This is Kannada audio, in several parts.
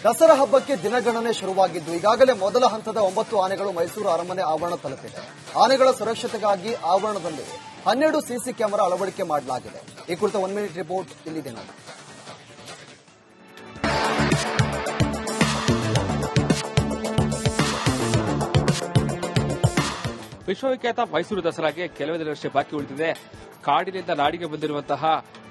ದಸರಾ ಹಬ್ಬಕ್ಕೆ ದಿನಗಣನೆ ಶುರುವಾಗಿದ್ದು ಈಗಾಗಲೇ ಮೊದಲ ಹಂತದ 9 ಆನೆಗಳು ಮೈಸೂರು ಅರಮನೆ ಆವರಣ ತಲುಪಿದೆ. ಆನೆಗಳ ಸುರಕ್ಷತೆಗಾಗಿ ಆವರಣದಲ್ಲಿ 12 ಸಿಸಿ ಕ್ಯಾಮೆರಾ ಅಳವಡಿಕೆ ಮಾಡಲಾಗಿದೆ. ಈ ಕುರಿತ 1 ಮಿನಿಟ್ ರಿಪೋರ್ಟ್ ಇಲ್ಲಿದೆ ನೋಡಿ. ವಿಶ್ವವಿಖ್ಯಾತ ಮೈಸೂರು ದಸರಾಗೆ ಕೆಲವೇ ದಿನಗಳಷ್ಟೇ ಬಾಕಿ ಉಳಿದಿದೆ. ಕಾಡಿನಿಂದ ನಾಡಿಗೆ ಬಂದಿರುವಂತಹ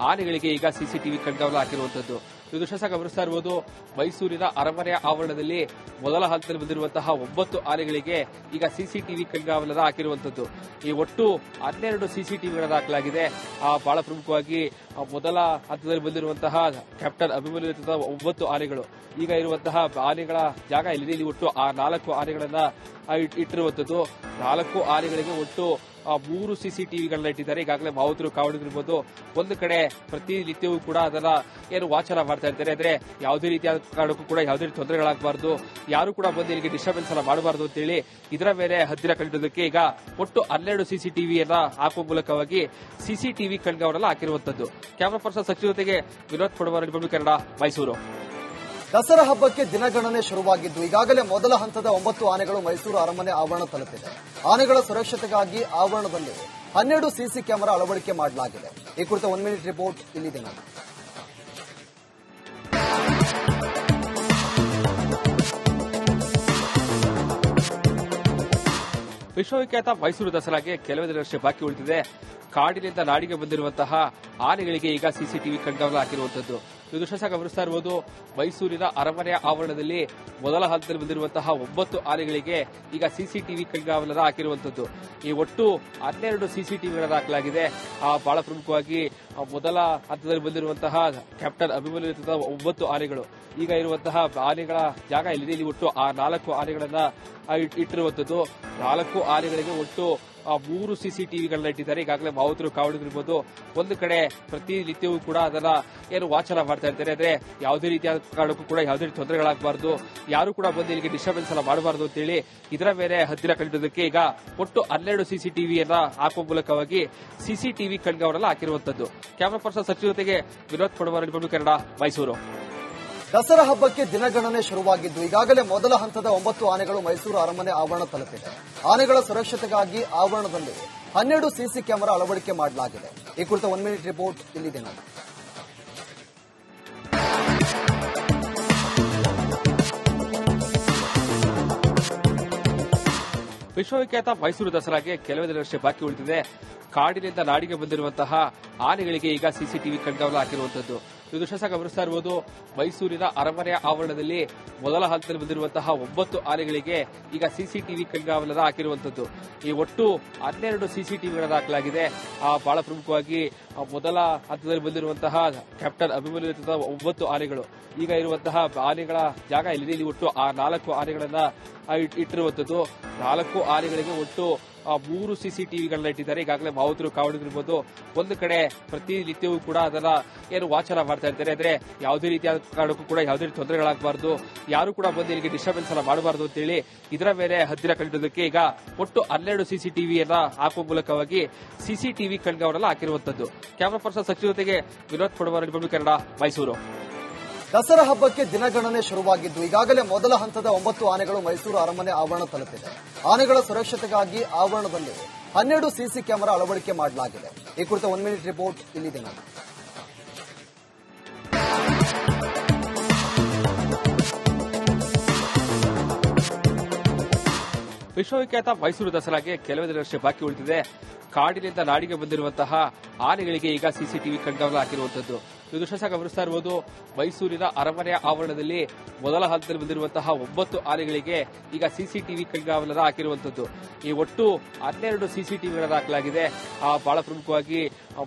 ಆನೆಗಳಿಗೆ ಈಗ ಸಿಸಿಟಿವಿ ಕಣ್ಗಾವಲು ಹಾಕಿರುವಂತದ್ದು. ಈ ದೃಶ್ಯ ಗಮನಿಸ್ತಾ ಇರಬಹುದು. ಮೈಸೂರಿನ ಅರಮನೆಯ ಆವರಣದಲ್ಲಿ ಮೊದಲ ಹಂತದಲ್ಲಿ ಬಂದಿರುವಂತಹ 9 ಆನೆಗಳಿಗೆ ಈಗ ಸಿಸಿಟಿವಿ ಕಣ್ಗಾವಲನ್ನು ಹಾಕಿರುವಂತದ್ದು. ಈ ಒಟ್ಟು 12 ಸಿಸಿಟಿವಿಗಳನ್ನು ಹಾಕಲಾಗಿದೆ. ಬಹಳ ಪ್ರಮುಖವಾಗಿ ಮೊದಲ ಹಂತದಲ್ಲಿ ಬಂದಿರುವಂತಹ ಕ್ಯಾಪ್ಟನ್ ಅಭಿಮನ್ಯು ನೇತೃತ್ವದ 9 ಆನೆಗಳು ಈಗ ಇರುವಂತಹ ಆನೆಗಳ ಜಾಗ ಇಲ್ಲಿದೆ. ಇಲ್ಲಿ ಒಟ್ಟು 4 ಆನೆಗಳನ್ನ ಇಟ್ಟಿರುವಂತದ್ದು. 4 ಆನೆಗಳಿಗೆ ಒಟ್ಟು 3 ಸಿಸಿಟಿವಿಗಳನ್ನ ಇಟ್ಟಿದ್ದಾರೆ. ಈಗಾಗಲೇ ಮಾವುತರು ಕಾವಡಿದಿರಬಹುದು. ಒಂದು ಕಡೆ ಪ್ರತಿನಿತ್ಯವೂ ಕೂಡ ಅದನ್ನ ವಾಚನ ಮಾಡ್ತಾ ಇರ್ತಾರೆ. ಅಂದ್ರೆ ಯಾವುದೇ ರೀತಿಯಾದ ಕಾರಣಕ್ಕೂ ಕೂಡ ಯಾವುದೇ ರೀತಿ ತೊಂದರೆಗಳಾಗಬಾರದು, ಯಾರು ಕೂಡ ಬಂದು ಇಲ್ಲಿಗೆ ಡಿಸ್ಟರ್ಬೆನ್ಸ್ ಅನ್ನ ಮಾಡಬಾರದು ಅಂತ ಹೇಳಿ ಇದರ ಮೇಲೆ ಹತ್ತಿರ ಕಟ್ಟಿದ್ದಕ್ಕೆ ಈಗ ಒಟ್ಟು 12 ಸಿಸಿಟಿವಿಯನ್ನ ಹಾಕುವ ಮೂಲಕವಾಗಿ ಸಿಸಿಟಿವಿ ಕಣ್ಗಾವಲನ್ನು ಹಾಕಿರುವಂತದ್ದು. ಕ್ಯಾಮರಾ ಪರ್ಸನ್ ಸಚಿವ ಜೊತೆಗೆ ವಿನೋದ್ ಕೊಡವರ ರಿಪಬ್ಲಿಕ್ ಕನ್ನಡ, ಮೈಸೂರು. ದಸರಾ ಹಬ್ಬಕ್ಕೆ ದಿನಗಣನೆ ಶುರುವಾಗಿದ್ದು ಈಗಾಗಲೇ ಮೊದಲ ಹಂತದ 9 ಆನೆಗಳು ಮೈಸೂರು ಅರಮನೆ ಆವರಣ ತಲುಪಿದೆ. ಆನೆಗಳ ಸುರಕ್ಷತೆಗಾಗಿ ಆವರಣದಲ್ಲಿ 12 ಸಿಸಿ ಕ್ಯಾಮೆರಾ ಅಳವಡಿಕೆ ಮಾಡಲಾಗಿದೆ. ಈ ಕುರಿತ 1 ಮಿನಿಟ್ ರಿಪೋರ್ಟ್ ಇಲ್ಲಿದೆ ನೋಡಿ. ವಿಶ್ವವಿಖ್ಯಾತ ಮೈಸೂರು ದಸರಾಗೆ ಕೆಲವೇ ದಿನಗಳಷ್ಟೇ ಬಾಕಿ ಉಳಿದಿದೆ. ಕಾಡಿನಿಂದ ನಾಡಿಗೆ ಬಂದಿರುವಂತಹ ಆನೆಗಳಿಗೆ ಈಗ ಸಿಸಿಟಿವಿ ಕಣ್ಗಾವಲು ಹಾಕಿರುವಂತದ್ದು. ಈ ದೃಶ್ಯ ಗಮನಿಸ್ತಾ ಇರಬಹುದು. ಮೈಸೂರಿನ ಅರಮನೆಯ ಆವರಣದಲ್ಲಿ ಮೊದಲ ಹಂತದಲ್ಲಿ ಬಂದಿರುವಂತಹ 9 ಆನೆಗಳಿಗೆ ಈಗ ಸಿಸಿಟಿವಿ ಕಣ್ಗಾವಲನ್ನು ಹಾಕಿರುವಂತದ್ದು. ಈ ಒಟ್ಟು 12 ಸಿಸಿಟಿವಿಗಳನ್ನು ಹಾಕಲಾಗಿದೆ. ಬಹಳ ಪ್ರಮುಖವಾಗಿ ಮೊದಲ ಹಂತದಲ್ಲಿ ಬಂದಿರುವಂತಹ ಕ್ಯಾಪ್ಟನ್ ಅಭಿಮನ್ಯು ನೇತೃತ್ವದ 9 ಆನೆಗಳು ಈಗ ಇರುವಂತಹ ಆನೆಗಳ ಜಾಗ ಇಲ್ಲಿದೆ. ಇಲ್ಲಿ ಒಟ್ಟು 4 ಆನೆಗಳನ್ನ ಇಟ್ಟಿರುವಂತದ್ದು. 4 ಆನೆಗಳಿಗೆ ಒಟ್ಟು 3 ಸಿಸಿಟಿವಿಗಳನ್ನ ಇಟ್ಟಿದ್ದಾರೆ. ಈಗಾಗಲೇ ಮಾವುತರು ಕಾವಡಿದಿರಬಹುದು. ಒಂದು ಕಡೆ ಪ್ರತಿನಿತ್ಯವೂ ಕೂಡ ಅದನ್ನ ವಾಚನ ಮಾಡ್ತಾ ಇರ್ತಾರೆ. ಅಂದ್ರೆ ಯಾವುದೇ ರೀತಿಯಾದ ಕಾರಣಕ್ಕೂ ಕೂಡ ಯಾವುದೇ ರೀತಿ ತೊಂದರೆಗಳಾಗಬಾರದು, ಯಾರು ಕೂಡ ಬಂದು ಇಲ್ಲಿಗೆ ಡಿಸ್ಟರ್ಬೆನ್ಸ್ ಅನ್ನ ಮಾಡಬಾರದು ಅಂತ ಹೇಳಿ ಇದರ ಮೇಲೆ ಹತ್ತಿರ ಕಟ್ಟಿದ್ದಕ್ಕೆ ಈಗ ಒಟ್ಟು 12 ಸಿಸಿಟಿವಿಯನ್ನ ಹಾಕುವ ಮೂಲಕವಾಗಿ ಸಿಸಿಟಿವಿ ಕಣ್ಗಾವಲನ್ನು ಹಾಕಿರುವಂತದ್ದು. ಕ್ಯಾಮರಾ ಪರ್ಸನ್ ಸಚಿವ ಜೊತೆಗೆ ವಿನೋದ್ ಕೊಡವರ ರಿಪಬ್ಲಿಕ್ ಕನ್ನಡ, ಮೈಸೂರು. ದಸರಾ ಹಬ್ಬಕ್ಕೆ ದಿನಗಣನೆ ಶುರುವಾಗಿದ್ದು ಈಗಾಗಲೇ ಮೊದಲ ಹಂತದ 9 ಆನೆಗಳು ಮೈಸೂರು ಅರಮನೆ ಆವರಣ ತಲುಪಿದೆ. ಆನೆಗಳ ಸುರಕ್ಷತೆಗಾಗಿ ಆವರಣದಲ್ಲಿ 12 ಸಿಸಿ ಕ್ಯಾಮೆರಾ ಅಳವಡಿಕೆ ಮಾಡಲಾಗಿದೆ. ಈ ಕುರಿತ 1 ಮಿನಿಟ್ ರಿಪೋರ್ಟ್ ಇಲ್ಲಿದೆ ನೋಡಿ. ವಿಶ್ವವಿಖ್ಯಾತ ಮೈಸೂರು ದಸರಾಗೆ ಕೆಲವೇ ದಿನಗಳಷ್ಟೇ ಬಾಕಿ ಉಳಿದಿದೆ. ಕಾಡಿನಿಂದ ನಾಡಿಗೆ ಬಂದಿರುವಂತಹ ಆನೆಗಳಿಗೆ ಈಗ ಸಿಸಿಟಿವಿ ಕಣ್ಗಾವಲು ಹಾಕಿರುವಂತದ್ದು. ಈ ದೃಶ್ಯ ಗಮನಿಸ್ತಾ ಇರಬಹುದು. ಮೈಸೂರಿನ ಅರಮನೆಯ ಆವರಣದಲ್ಲಿ ಮೊದಲ ಹಂತದಲ್ಲಿ ಬಂದಿರುವಂತಹ 9 ಆನೆಗಳಿಗೆ ಈಗ ಸಿಸಿಟಿವಿ ಕಣ್ಗಾವಲನ್ನು ಹಾಕಿರುವಂತದ್ದು. ಈ ಒಟ್ಟು 12 ಸಿಸಿಟಿವಿಗಳನ್ನು ಹಾಕಲಾಗಿದೆ. ಬಹಳ ಪ್ರಮುಖವಾಗಿ ಮೊದಲ ಹಂತದಲ್ಲಿ ಬಂದಿರುವಂತಹ ಕ್ಯಾಪ್ಟನ್ ಅಭಿಮನ್ಯು ನೇತೃತ್ವದ 9 ಆನೆಗಳು ಈಗ ಇರುವಂತಹ ಆನೆಗಳ ಜಾಗ ಇಲ್ಲಿದೆ. ಇಲ್ಲಿ ಒಟ್ಟು 4 ಆನೆಗಳನ್ನ ಇಟ್ಟಿರುವಂತದ್ದು. 4 ಆನೆಗಳಿಗೆ ಒಟ್ಟು 3 ಸಿಸಿಟಿವಿಗಳನ್ನ ಇಟ್ಟಿದ್ದಾರೆ. ಈಗಾಗಲೇ ಮಾವುತರು ಕಾವಡಿದಿರಬಹುದು. ಒಂದು ಕಡೆ ಪ್ರತಿನಿತ್ಯವೂ ಕೂಡ ಅದನ್ನ ವಾಚನ ಮಾಡ್ತಾ ಇರ್ತಾರೆ. ಅಂದ್ರೆ ಯಾವುದೇ ರೀತಿಯಾದ ಕಾರಣಕ್ಕೂ ಕೂಡ ಯಾವುದೇ ರೀತಿ ತೊಂದರೆಗಳಾಗಬಾರದು, ಯಾರು ಕೂಡ ಬಂದು ಇಲ್ಲಿಗೆ ಡಿಸ್ಟರ್ಬೆನ್ಸ್ ಅನ್ನ ಮಾಡಬಾರದು ಅಂತ ಹೇಳಿ ಇದರ ಮೇಲೆ ಹತ್ತಿರ ಕಟ್ಟಿದ್ದಕ್ಕೆ ಈಗ ಒಟ್ಟು 12 ಸಿಸಿಟಿವಿಯನ್ನ ಹಾಕುವ ಮೂಲಕವಾಗಿ ಸಿಸಿಟಿವಿ ಕಣ್ಗಾವಲನ್ನು ಹಾಕಿರುವಂತದ್ದು. ಕ್ಯಾಮರಾ ಪರ್ಸನ್ ಸಚಿವ ಜೊತೆಗೆ ವಿನೋದ್ ಕೊಡವರ ರಿಪಬ್ಲಿಕ್ ಕನ್ನಡ, ಮೈಸೂರು. ದಸರಾ ಹಬ್ಬಕ್ಕೆ ದಿನಗಣನೆ ಶುರುವಾಗಿದ್ದು ಈಗಾಗಲೇ ಮೊದಲ ಹಂತದ 9 ಆನೆಗಳು ಮೈಸೂರು ಅರಮನೆ ಆವರಣ ತಲುಪಿದೆ. ಆನೆಗಳ ಸುರಕ್ಷತೆಗಾಗಿ ಆವರಣದಲ್ಲಿ 12 ಸಿಸಿ ಕ್ಯಾಮೆರಾ ಅಳವಡಿಕೆ ಮಾಡಲಾಗಿದೆ. ಈ ಕುರಿತ 1 ಮಿನಿಟ್ ರಿಪೋರ್ಟ್ ಇಲ್ಲಿದೆ ನೋಡಿ. ವಿಶ್ವವಿಖ್ಯಾತ ಮೈಸೂರು ದಸರಾಗೆ ಕೆಲವೇ ದಿನಗಳಷ್ಟೇ ಬಾಕಿ ಉಳಿದಿದೆ. ಕಾಡಿನಿಂದ ನಾಡಿಗೆ ಬಂದಿರುವಂತಹ ಆನೆಗಳಿಗೆ ಈಗ ಸಿಸಿಟಿವಿ ಕಣ್ಗಾವಲು ಹಾಕಿರುವಂತದ್ದು. ಈ ದೃಶ್ಯ ಗಮನಿಸ್ತಾ ಇರಬಹುದು. ಮೈಸೂರಿನ ಅರಮನೆಯ ಆವರಣದಲ್ಲಿ ಮೊದಲ ಹಂತದಲ್ಲಿ ಬಂದಿರುವಂತಹ 9 ಆನೆಗಳಿಗೆ ಈಗ ಸಿಸಿಟಿವಿ ಕಣ್ಗಾವಲನ್ನು ಹಾಕಿರುವಂತದ್ದು. ಈ ಒಟ್ಟು 12 ಸಿಸಿಟಿವಿಗಳನ್ನು ಹಾಕಲಾಗಿದೆ. ಬಹಳ ಪ್ರಮುಖವಾಗಿ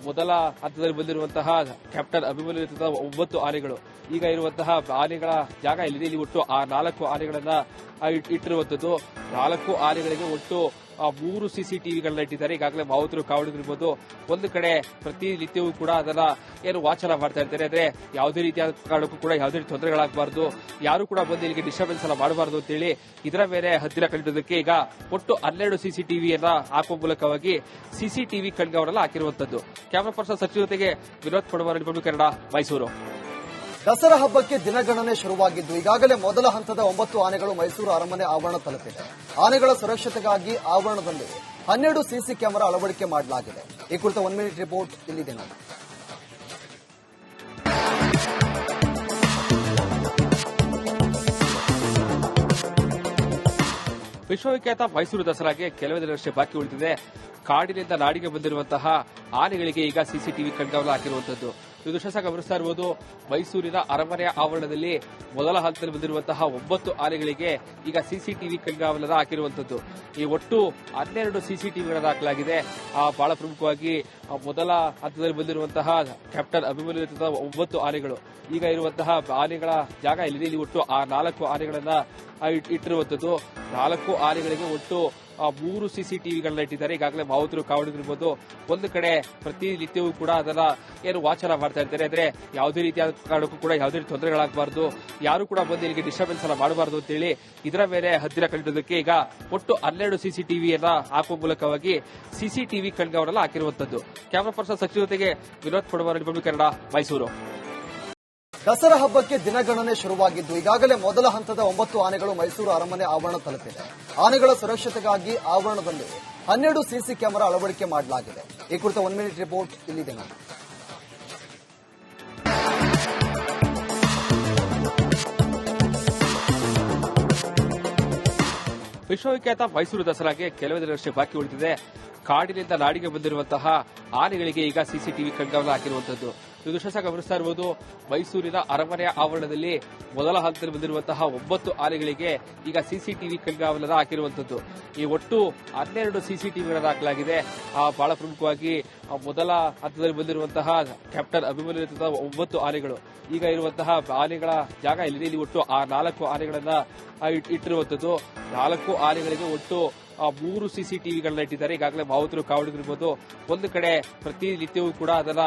ಮೊದಲ ಹಂತದಲ್ಲಿ ಬಂದಿರುವಂತಹ ಕ್ಯಾಪ್ಟನ್ ಅಭಿಮನ್ಯು ನೇತೃತ್ವದ 9 ಆನೆಗಳು ಈಗ ಇರುವಂತಹ ಆನೆಗಳ ಜಾಗ ಇಲ್ಲಿದೆ. ಇಲ್ಲಿ ಒಟ್ಟು 4 ಆನೆಗಳನ್ನ ಇಟ್ಟಿರುವಂತದ್ದು. 4 ಆನೆಗಳಿಗೆ ಒಟ್ಟು 3 ಸಿಸಿಟಿವಿಗಳನ್ನ ಇಟ್ಟಿದ್ದಾರೆ. ಈಗಾಗಲೇ ಮಾವುತರು ಕಾವಡಿದಿರಬಹುದು. ಒಂದು ಕಡೆ ಪ್ರತಿನಿತ್ಯವೂ ಕೂಡ ಅದನ್ನ ವಾಚನ ಮಾಡ್ತಾ ಇರ್ತಾರೆ. ಅಂದ್ರೆ ಯಾವುದೇ ರೀತಿಯಾದ ಕಾರಣಕ್ಕೂ ಕೂಡ ಯಾವುದೇ ರೀತಿ ತೊಂದರೆಗಳಾಗಬಾರದು, ಯಾರು ಕೂಡ ಬಂದು ಇಲ್ಲಿಗೆ ಡಿಸ್ಟರ್ಬೆನ್ಸ್ ಅನ್ನ ಮಾಡಬಾರದು ಅಂತ ಹೇಳಿ ಇದರ ಮೇಲೆ ಹತ್ತಿರ ಕಟ್ಟಿದ್ದಕ್ಕೆ ಈಗ ಒಟ್ಟು 12 ಸಿಸಿಟಿವಿಯನ್ನ ಹಾಕುವ ಮೂಲಕವಾಗಿ ಸಿಸಿಟಿವಿ ಕಣ್ಗಾವಲನ್ನು ಹಾಕಿರುವಂತದ್ದು. ಕ್ಯಾಮರಾ ಪರ್ಸನ್ ಸಚಿವ ಜೊತೆಗೆ ವಿನೋದ್ ಕೊಡವರ ರಿಪಬ್ಲಿಕ್ ಕನ್ನಡ, ಮೈಸೂರು. ದಸರಾ ಹಬ್ಬಕ್ಕೆ ದಿನಗಣನೆ ಶುರುವಾಗಿದ್ದು ಈಗಾಗಲೇ ಮೊದಲ ಹಂತದ 9 ಆನೆಗಳು ಮೈಸೂರು ಅರಮನೆ ಆವರಣ ತಲುಪಿದೆ. ಆನೆಗಳ ಸುರಕ್ಷತೆಗಾಗಿ ಆವರಣದಲ್ಲಿ 12 ಸಿಸಿ ಕ್ಯಾಮೆರಾ ಅಳವಡಿಕೆ ಮಾಡಲಾಗಿದೆ. ಈ ಕುರಿತ 1 ಮಿನಿಟ್ ರಿಪೋರ್ಟ್ ಇಲ್ಲಿದೆ ನೋಡಿ. ವಿಶ್ವವಿಖ್ಯಾತ ಮೈಸೂರು ದಸರಾಗೆ ಕೆಲವೇ ದಿನಗಳಷ್ಟೇ ಬಾಕಿ ಉಳಿದಿದೆ. ಕಾಡಿನಿಂದ ನಾಡಿಗೆ ಬಂದಿರುವಂತಹ ಆನೆಗಳಿಗೆ ಈಗ ಸಿಸಿಟಿವಿ ಕಣ್ಗಾವಲು ಹಾಕಿರುವಂತದ್ದು. ಇದು ದೃಶ್ಯ ಗಮನಿಸ್ತಾ ಇರಬಹುದು. ಮೈಸೂರಿನ ಅರಮನೆಯ ಆವರಣದಲ್ಲಿ ಮೊದಲ ಹಂತದಲ್ಲಿ ಬಂದಿರುವಂತಹ 9 ಆನೆಗಳಿಗೆ ಈಗ ಸಿಸಿಟಿವಿ ಕಣ್ಗಾವಲನ್ನು ಹಾಕಿರುವಂತದ್ದು. ಈ ಒಟ್ಟು 12 ಸಿಸಿಟಿವಿಗಳನ್ನು ಹಾಕಲಾಗಿದೆ. ಬಹಳ ಪ್ರಮುಖವಾಗಿ ಮೊದಲ ಹಂತದಲ್ಲಿ ಬಂದಿರುವಂತಹ ಕ್ಯಾಪ್ಟನ್ ಅಭಿಮನ್ಯು ನೇತೃತ್ವದ 9 ಆನೆಗಳು ಈಗ ಇರುವಂತಹ ಆನೆಗಳ ಜಾಗ ಇಲ್ಲಿದೆ. ಇಲ್ಲಿ ಒಟ್ಟು 4 ಆನೆಗಳನ್ನ ಇಟ್ಟಿರುವಂತದ್ದು. 4 ಆನೆಗಳಿಗೆ ಒಟ್ಟು 3 ಸಿಸಿಟಿವಿಗಳನ್ನ ಇಟ್ಟಿದ್ದಾರೆ. ಈಗಾಗಲೇ ಮಾವುತರು ಕಾವಡಿಗಿರ್ಬೋದು. ಒಂದು ಕಡೆ ಪ್ರತಿನಿತ್ಯವೂ ಕೂಡ ಅದನ್ನ ವಾಚನ ಮಾಡ್ತಾ ಇರ್ತಾರೆ. ಅಂದ್ರೆ ಯಾವುದೇ ರೀತಿಯಾದ ಕಾರಣಕ್ಕೂ ಕೂಡ ಯಾವುದೇ ರೀತಿ ತೊಂದರೆಗಳಾಗಬಾರದು, ಯಾರು ಕೂಡ ಬಂದು ಇಲ್ಲಿಗೆ ಡಿಸ್ಟರ್ಬೆನ್ಸ್ ಅನ್ನ ಮಾಡಬಾರದು ಅಂತ ಹೇಳಿ ಇದರ ಮೇಲೆ ಹತ್ತಿರ ಕಟ್ಟಿದ್ದಕ್ಕೆ ಈಗ ಒಟ್ಟು 12 ಸಿಸಿಟಿವಿಯನ್ನ ಹಾಕುವ ಮೂಲಕವಾಗಿ ಸಿಸಿಟಿವಿ ಕಣ್ಗಾವಲನ್ನು ಹಾಕಿರುವಂತದ್ದು. ಕ್ಯಾಮರಾ ಪರ್ಸನ್ ಸಚಿವ ಜೊತೆಗೆ ವಿನೋದ್ ಕೊಡವರ ರಿಪಬ್ಲಿಕ್ ಕನ್ನಡ, ಮೈಸೂರು. ದಸರಾ ಹಬ್ಬಕ್ಕೆ ದಿನಗಣನೆ ಶುರುವಾಗಿದ್ದು ಈಗಾಗಲೇ ಮೊದಲ ಹಂತದ 9 ಆನೆಗಳು ಮೈಸೂರು ಅರಮನೆ ಆವರಣ ತಲುಪಿದೆ. ಆನೆಗಳ ಸುರಕ್ಷತೆಗಾಗಿ ಆವರಣದಲ್ಲಿ 12 ಸಿಸಿ ಕ್ಯಾಮೆರಾ ಅಳವಡಿಕೆ ಮಾಡಲಾಗಿದೆ. ಈ ಕುರಿತ 1 ಮಿನಿಟ್ ರಿಪೋರ್ಟ್ ಇಲ್ಲಿದೆ ನೋಡಿ. ವಿಶ್ವವಿಖ್ಯಾತ ಮೈಸೂರು ದಸರಾಗೆ ಕೆಲವೇ ದಿನಗಳಷ್ಟೇ ಬಾಕಿ ಉಳಿದಿದೆ. ಕಾಡಿನಿಂದ ನಾಡಿಗೆ ಬಂದಿರುವಂತಹ ಆನೆಗಳಿಗೆ ಈಗ ಸಿಸಿಟಿವಿ ಕಣ್ಗಾವಲು ಹಾಕಿರುವಂತದ್ದು. ಇದು ದೃಶ್ಯ ಗಮನಿಸ್ತಾ ಇರಬಹುದು. ಮೈಸೂರಿನ ಅರಮನೆಯ ಆವರಣದಲ್ಲಿ ಮೊದಲ ಹಂತದಲ್ಲಿ ಬಂದಿರುವಂತಹ 9 ಆನೆಗಳಿಗೆ ಈಗ ಸಿಸಿಟಿವಿ ಕಣ್ಗಾವಲನ್ನು ಹಾಕಿರುವಂತದ್ದು. ಈ ಒಟ್ಟು 12 ಸಿಸಿಟಿವಿಗಳನ್ನು ಹಾಕಲಾಗಿದೆ. ಬಹಳ ಪ್ರಮುಖವಾಗಿ ಮೊದಲ ಹಂತದಲ್ಲಿ ಬಂದಿರುವಂತಹ ಕ್ಯಾಪ್ಟನ್ ಅಭಿಮನ್ಯು ನೇತೃತ್ವದ 9 ಆನೆಗಳು ಈಗ ಇರುವಂತಹ ಆನೆಗಳ ಜಾಗ ಇಲ್ಲಿದೆ. ಇಲ್ಲಿ ಒಟ್ಟು 4 ಆನೆಗಳನ್ನ ಇಟ್ಟಿರುವಂತದ್ದು. 4 ಆನೆಗಳಿಗೆ ಒಟ್ಟು 3 ಸಿಸಿಟಿವಿಗಳನ್ನ ಇಟ್ಟಿದ್ದಾರೆ. ಈಗಾಗಲೇ ಮಾವುತರು ಕಾವಡಿಗಿರ್ಬೋದು. ಒಂದು ಕಡೆ ಪ್ರತಿನಿತ್ಯವೂ ಕೂಡ ಅದನ್ನ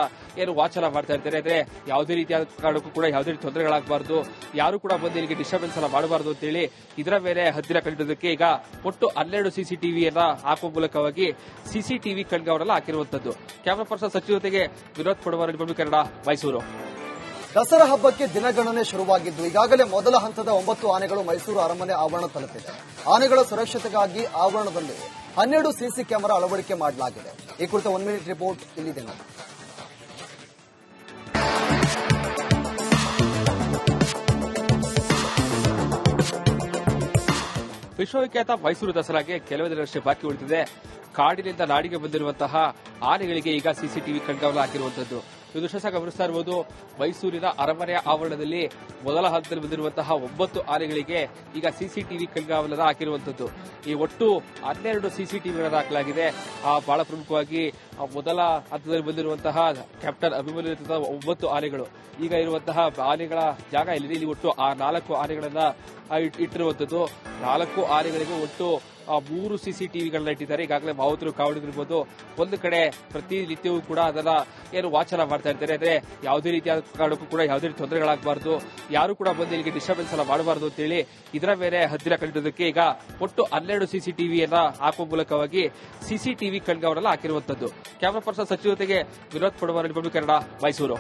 ವಾಚನ ಮಾಡ್ತಾ ಇರ್ತಾರೆ. ಅಂದ್ರೆ ಯಾವುದೇ ರೀತಿಯಾದ ಕಾರಣಕ್ಕೂ ಕೂಡ ಯಾವುದೇ ರೀತಿ ತೊಂದರೆಗಳಾಗಬಾರದು, ಯಾರು ಕೂಡ ಬಂದು ಇಲ್ಲಿಗೆ ಡಿಸ್ಟರ್ಬೆನ್ಸ್ ಅನ್ನ ಮಾಡಬಾರದು ಅಂತ ಹೇಳಿ ಇದರ ಮೇಲೆ ಹತ್ತಿರ ಕಟ್ಟಿದ್ದಕ್ಕೆ ಈಗ ಒಟ್ಟು 12 ಸಿಸಿಟಿವಿಯನ್ನ ಹಾಕುವ ಮೂಲಕವಾಗಿ ಸಿಸಿಟಿವಿ ಕಣ್ಗಾವಲನ್ನು ಹಾಕಿರುವಂತದ್ದು. ಕ್ಯಾಮರಾ ಪರ್ಸನ್ ಸಚಿವ ಜೊತೆಗೆ ವಿನೋದ್ ಕೊಡವರ ರಿಪಬ್ಲಿಕ್ ಕನ್ನಡ, ಮೈಸೂರು. ದಸರಾ ಹಬ್ಬಕ್ಕೆ ದಿನಗಣನೆ ಶುರುವಾಗಿದ್ದು ಈಗಾಗಲೇ ಮೊದಲ ಹಂತದ 9 ಆನೆಗಳು ಮೈಸೂರು ಅರಮನೆ ಆವರಣ ತಲುಪಿದೆ. ಆನೆಗಳ ಸುರಕ್ಷತೆಗಾಗಿ ಆವರಣದಲ್ಲಿ 12 ಸಿಸಿ ಕ್ಯಾಮೆರಾ ಅಳವಡಿಕೆ ಮಾಡಲಾಗಿದೆ. ಈ ಕುರಿತ 1 ಮಿನಿಟ್ ರಿಪೋರ್ಟ್ ಇಲ್ಲಿದೆ ನೋಡಿ. ವಿಶ್ವವಿಖ್ಯಾತ ಮೈಸೂರು ದಸರಾಗೆ ಕೆಲವೇ ದಿನಗಳಷ್ಟೇ ಬಾಕಿ ಉಳಿದಿದೆ. ಕಾಡಿನಿಂದ ನಾಡಿಗೆ ಬಂದಿರುವಂತಹ ಆನೆಗಳಿಗೆ ಈಗ ಸಿಸಿಟಿವಿ ಕಣ್ಗಾವಲು ಹಾಕಿರುವಂತದ್ದು. ಇದು ದೃಶ್ಯ ಗಮನಿಸ್ತಾ ಇರಬಹುದು. ಮೈಸೂರಿನ ಅರಮನೆಯ ಆವರಣದಲ್ಲಿ ಮೊದಲ ಹಂತದಲ್ಲಿ ಬಂದಿರುವಂತಹ 9 ಆನೆಗಳಿಗೆ ಈಗ ಸಿಸಿಟಿವಿ ಕಣ್ಗಾವಲನ್ನು ಹಾಕಿರುವಂತದ್ದು. ಈ ಒಟ್ಟು 12 ಸಿಸಿಟಿವಿಗಳನ್ನು ಹಾಕಲಾಗಿದೆ. ಬಹಳ ಪ್ರಮುಖವಾಗಿ ಮೊದಲ ಹಂತದಲ್ಲಿ ಬಂದಿರುವಂತಹ ಕ್ಯಾಪ್ಟನ್ ಅಭಿಮನ್ಯು ನೇತೃತ್ವದ 9 ಆನೆಗಳು ಈಗ ಇರುವಂತಹ ಆನೆಗಳ ಜಾಗ ಇಲ್ಲಿದೆ. ಇಲ್ಲಿ ಒಟ್ಟು 4 ಆನೆಗಳನ್ನ ಇಟ್ಟಿರುವಂತದ್ದು. 4 ಆನೆಗಳಿಗೆ ಒಟ್ಟು 3 ಸಿಸಿಟಿವಿಗಳನ್ನ ಇಟ್ಟಿದ್ದಾರೆ. ಈಗಾಗಲೇ ಮಾವುತರು ಕಾವಡಿಗಿರ್ಬೋದು. ಒಂದು ಕಡೆ ಪ್ರತಿನಿತ್ಯವೂ ಕೂಡ ಅದನ್ನ ವಾಚನ ಮಾಡ್ತಾ ಇರ್ತಾರೆ. ಅಂದ್ರೆ ಯಾವುದೇ ರೀತಿಯಾದ ಕಾರಣಕ್ಕೂ ಕೂಡ ಯಾವುದೇ ರೀತಿ ತೊಂದರೆಗಳಾಗಬಾರದು, ಯಾರು ಕೂಡ ಬಂದು ಇಲ್ಲಿಗೆ ಡಿಸ್ಟರ್ಬೆನ್ಸ್ ಅನ್ನ ಮಾಡಬಾರದು ಅಂತ ಹೇಳಿ ಇದರ ಮೇಲೆ ಹತ್ತಿರ ಕಟ್ಟಿದ್ದಕ್ಕೆ ಈಗ ಒಟ್ಟು 12 ಸಿಸಿಟಿವಿಯನ್ನ ಹಾಕುವ ಮೂಲಕವಾಗಿ ಸಿಸಿಟಿವಿ ಕಣ್ಗಾವಲನ್ನು ಹಾಕಿರುವಂತದ್ದು. ಕ್ಯಾಮರಾ ಪರ್ಸನ್ ಸಚಿವ ಜೊತೆಗೆ ವಿನೋದ್ ಕೊಡವರ ರಿಪಬ್ಲಿಕ್ ಕನ್ನಡ, ಮೈಸೂರು.